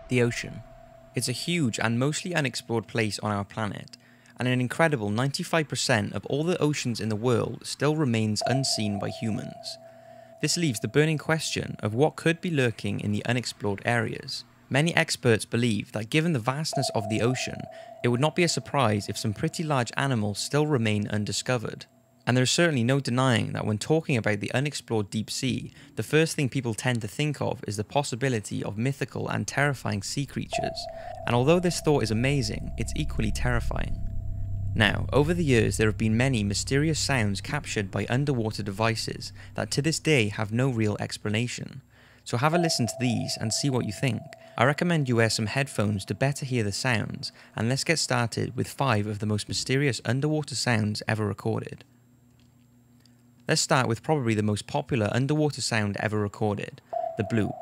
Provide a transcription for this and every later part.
The ocean. It's a huge and mostly unexplored place on our planet, and an incredible 95% of all the oceans in the world still remains unseen by humans. This leaves the burning question of what could be lurking in the unexplored areas. Many experts believe that given the vastness of the ocean, it would not be a surprise if some pretty large animals still remain undiscovered. And there's certainly no denying that when talking about the unexplored deep sea, the first thing people tend to think of is the possibility of mythical and terrifying sea creatures. And although this thought is amazing, it's equally terrifying. Now, over the years there have been many mysterious sounds captured by underwater devices that to this day have no real explanation. So have a listen to these and see what you think. I recommend you wear some headphones to better hear the sounds, and let's get started with 5 of the most mysterious underwater sounds ever recorded. Let's start with probably the most popular underwater sound ever recorded, the bloop.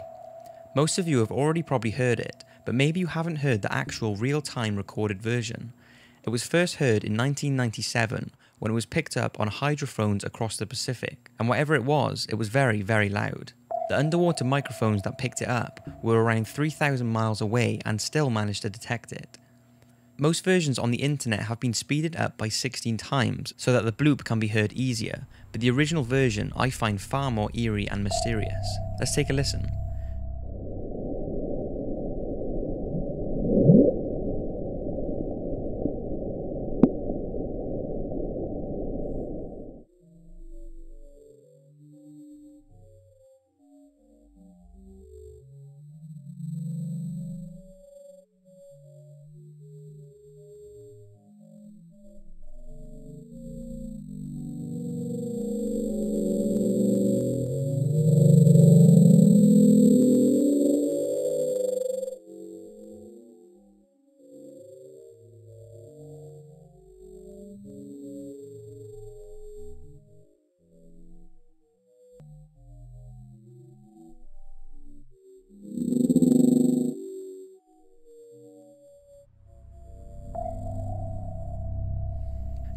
Most of you have already probably heard it, but maybe you haven't heard the actual real-time recorded version. It was first heard in 1997 when it was picked up on hydrophones across the Pacific, and whatever it was very, very loud. The underwater microphones that picked it up were around 3,000 miles away and still managed to detect it. Most versions on the internet have been speeded up by 16 times so that the bloop can be heard easier, but the original version I find far more eerie and mysterious. Let's take a listen.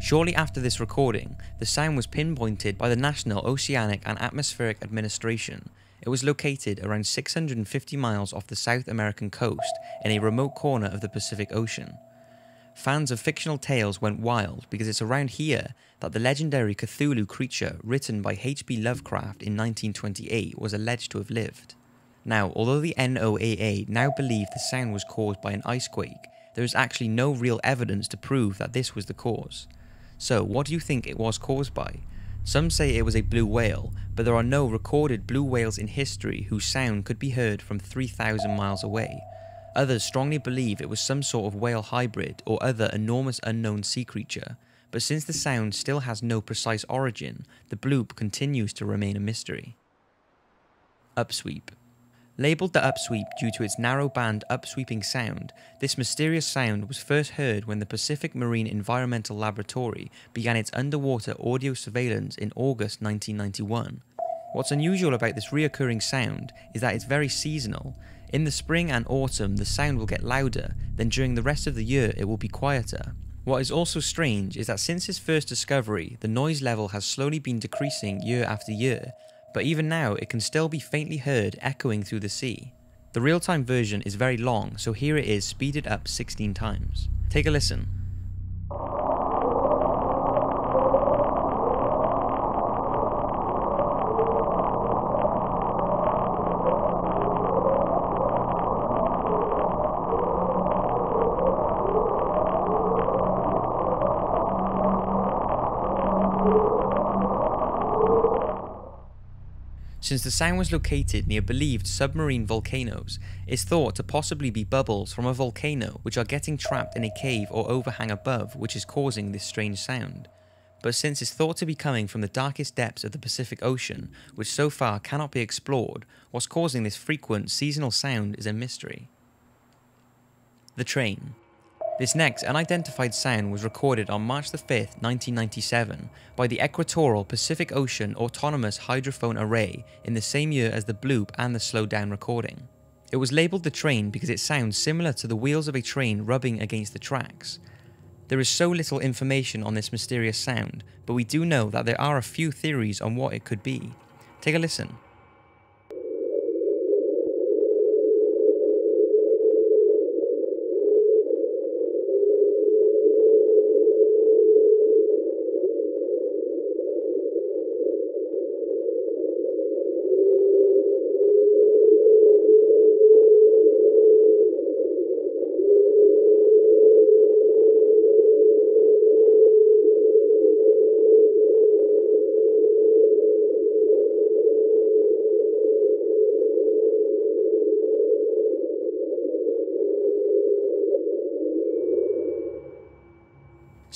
Shortly after this recording, the sound was pinpointed by the National Oceanic and Atmospheric Administration. It was located around 650 miles off the South American coast in a remote corner of the Pacific Ocean. Fans of fictional tales went wild because it's around here that the legendary Cthulhu creature written by H.P. Lovecraft in 1928 was alleged to have lived. Now, although the NOAA now believe the sound was caused by an icequake, there is actually no real evidence to prove that this was the cause. So, what do you think it was caused by? Some say it was a blue whale, but there are no recorded blue whales in history whose sound could be heard from 3,000 miles away. Others strongly believe it was some sort of whale hybrid or other enormous unknown sea creature, but since the sound still has no precise origin, the bloop continues to remain a mystery. Upsweep. Labelled the upsweep due to its narrow band upsweeping sound, this mysterious sound was first heard when the Pacific Marine Environmental Laboratory began its underwater audio surveillance in August 1991. What's unusual about this reoccurring sound is that it's very seasonal. In the spring and autumn the sound will get louder, then during the rest of the year it will be quieter. What is also strange is that since its first discovery, the noise level has slowly been decreasing year after year, but even now it can still be faintly heard echoing through the sea. The real-time version is very long, so here it is speeded up 16 times. Take a listen. Since the sound was located near believed submarine volcanoes, it's thought to possibly be bubbles from a volcano which are getting trapped in a cave or overhang above, which is causing this strange sound. But since it's thought to be coming from the darkest depths of the Pacific Ocean, which so far cannot be explored, what's causing this frequent seasonal sound is a mystery. The train. This next unidentified sound was recorded on March 5, 1997 by the Equatorial Pacific Ocean Autonomous Hydrophone Array in the same year as the bloop and the slowed down recording. It was labelled the train because it sounds similar to the wheels of a train rubbing against the tracks. There is so little information on this mysterious sound, but we do know that there are a few theories on what it could be. Take a listen.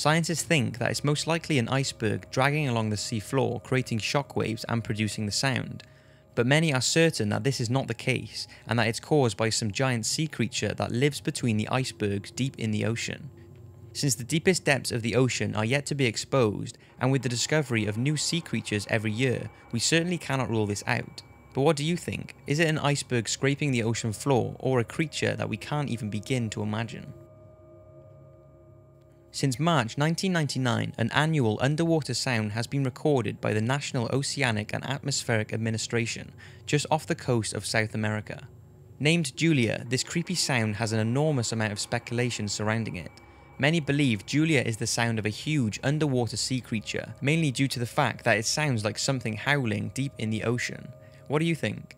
Scientists think that it's most likely an iceberg dragging along the sea floor, creating shockwaves and producing the sound. But many are certain that this is not the case, and that it's caused by some giant sea creature that lives between the icebergs deep in the ocean. Since the deepest depths of the ocean are yet to be exposed, and with the discovery of new sea creatures every year, we certainly cannot rule this out. But what do you think? Is it an iceberg scraping the ocean floor, or a creature that we can't even begin to imagine? Since March 1999, an annual underwater sound has been recorded by the National Oceanic and Atmospheric Administration, just off the coast of South America. Named Julia, this creepy sound has an enormous amount of speculation surrounding it. Many believe Julia is the sound of a huge underwater sea creature, mainly due to the fact that it sounds like something howling deep in the ocean. What do you think?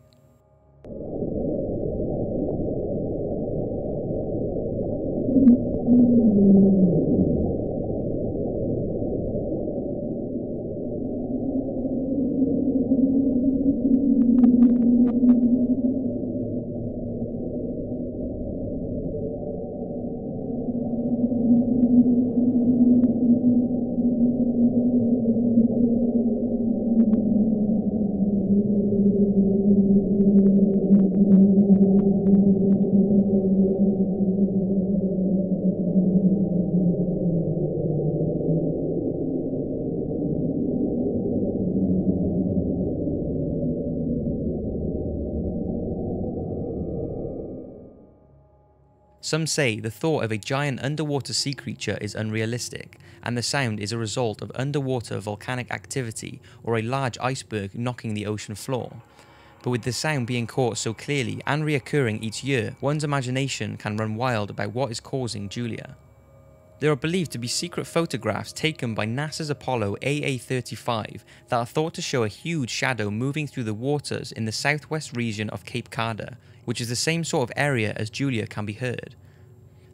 Some say the thought of a giant underwater sea creature is unrealistic, and the sound is a result of underwater volcanic activity or a large iceberg knocking the ocean floor. But with the sound being caught so clearly and reoccurring each year, one's imagination can run wild about what is causing Julia. There are believed to be secret photographs taken by NASA's Apollo AA-35 that are thought to show a huge shadow moving through the waters in the southwest region of Cape Carda, which is the same sort of area as Julia can be heard.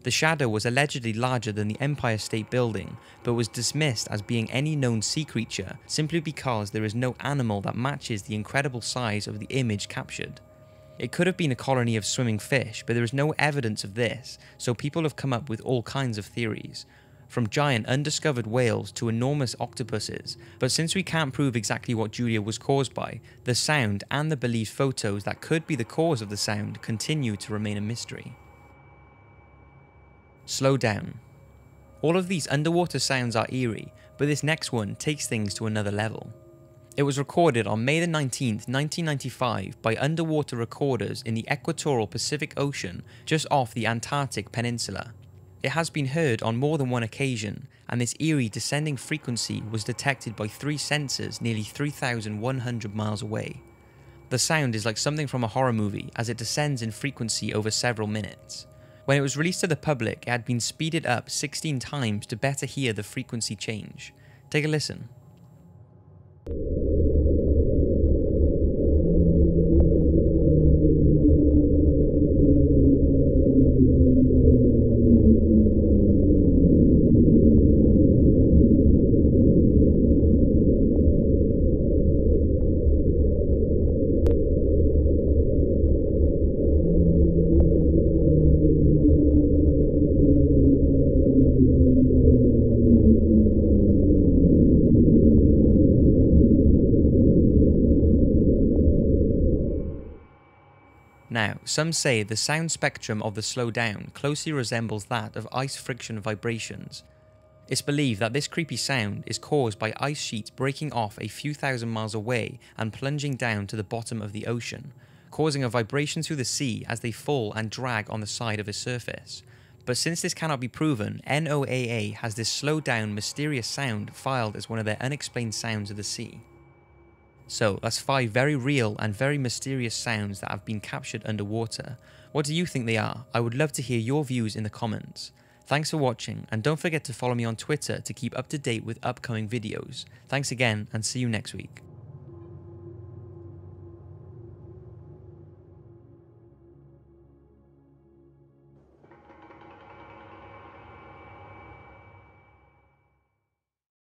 The shadow was allegedly larger than the Empire State Building, but was dismissed as being any known sea creature simply because there is no animal that matches the incredible size of the image captured. It could have been a colony of swimming fish, but there is no evidence of this, so people have come up with all kinds of theories, from giant undiscovered whales to enormous octopuses. But since we can't prove exactly what Julia was caused by, the sound and the believed photos that could be the cause of the sound continue to remain a mystery. Slow down. All of these underwater sounds are eerie, but this next one takes things to another level. It was recorded on May 19, 1995 by underwater recorders in the equatorial Pacific Ocean just off the Antarctic Peninsula. It has been heard on more than one occasion, and this eerie descending frequency was detected by 3 sensors nearly 3,100 miles away. The sound is like something from a horror movie as it descends in frequency over several minutes. When it was released to the public, it had been speeded up 16 times to better hear the frequency change. Take a listen. Now, some say the sound spectrum of the slowdown closely resembles that of ice friction vibrations. It's believed that this creepy sound is caused by ice sheets breaking off a few thousand miles away and plunging down to the bottom of the ocean, causing a vibration through the sea as they fall and drag on the side of a surface. But since this cannot be proven, NOAA has this slowed down mysterious sound filed as one of their unexplained sounds of the sea. So that's 5 very real and very mysterious sounds that have been captured underwater. What do you think they are? I would love to hear your views in the comments. Thanks for watching, and don't forget to follow me on Twitter to keep up to date with upcoming videos. Thanks again, and see you next week.